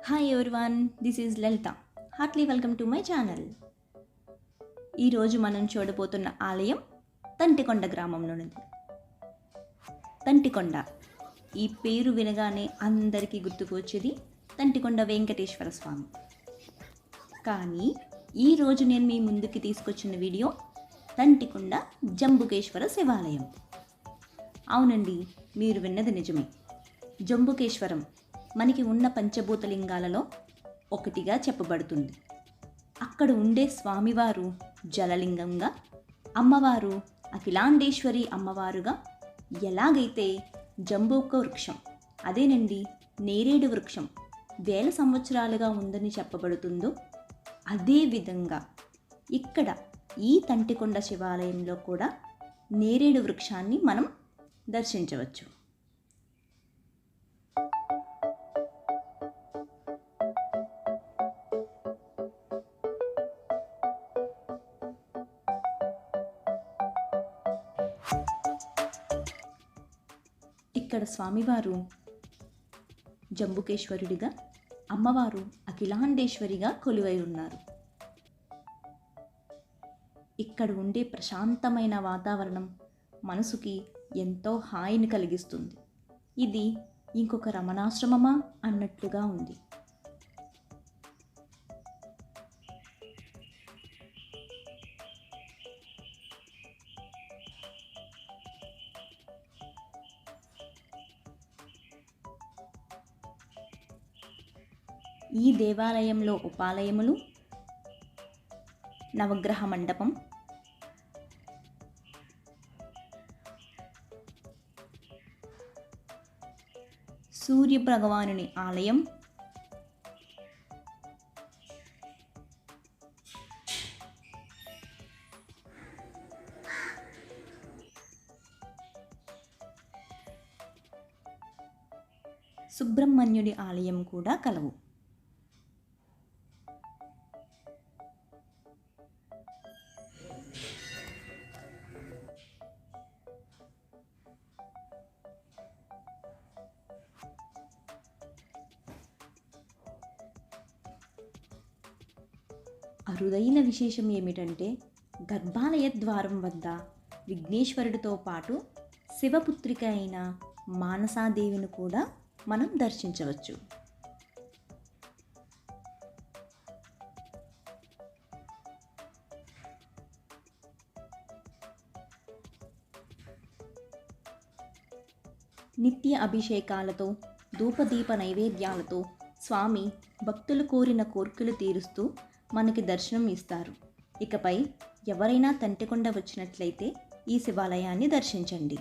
Hi everyone, this is Lalitha. Heartly welcome to my channel. ఈరోజు మనం చూడబోతున్న ఆలయం తంటికొండ గ్రామంలోనిది. తంటికొండ ఈ పేరు వినగానే అందరికీ గుర్తుకు వచ్చేది తంటికొండ వెంకటేశ్వర స్వామి. కానీ ఈరోజు నేను మీ ముందుకి తీసుకొచ్చిన వీడియో తంటికొండ జంబుకేశ్వర శివాలయం. అవునండి, మీరు విన్నది నిజమే. జంబుకేశ్వరం మనకి ఉన్న పంచభూతలింగాలలో ఒకటిగా చెప్పబడుతుంది. అక్కడ ఉండే స్వామివారు జలలింగంగా, అమ్మవారు అఖిలాండేశ్వరి అమ్మవారుగా, ఎలాగైతే జంబూక వృక్షం, అదేనండి నేరేడు వృక్షం వేల సంవత్సరాలుగా ఉందని చెప్పబడుతుందో, అదేవిధంగా ఇక్కడ ఈ తంటికొండ శివాలయంలో కూడా నేరేడు వృక్షాన్ని మనం దర్శించవచ్చు. ఇక్కడ స్వామివారు జంబుకేశ్వరుడిగా, అమ్మవారు అఖిలాండేశ్వరిగా కొలువై ఉన్నారు. ఇక్కడ ఉండే ప్రశాంతమైన వాతావరణం మనసుకి ఎంతో హాయిని కలిగిస్తుంది. ఇది ఇంకొక రమణాశ్రమమా అన్నట్లుగా ఉంది. ఈ దేవాలయంలో ఉపాలయములు, నవగ్రహ మండపం, సూర్య భగవానుని ఆలయం, సుబ్రహ్మణ్యుడి ఆలయం కూడా కలవు. అరుదైన విశేషం ఏమిటంటే, గర్భాలయ ద్వారం వద్ద విఘ్నేశ్వరుడితో పాటు శివపుత్రిక అయిన మానసాదేవిని కూడా మనం దర్శించవచ్చు. నిత్య అభిషేకాలతో, ధూపదీప నైవేద్యాలతో స్వామి భక్తులు కోరిన కోర్కెలు తీరుస్తూ మనకి దర్శనం ఇస్తారు. ఇకపై ఎవరైనా తంటికొండ వచ్చినట్లయితే ఈ శివాలయాన్ని దర్శించండి.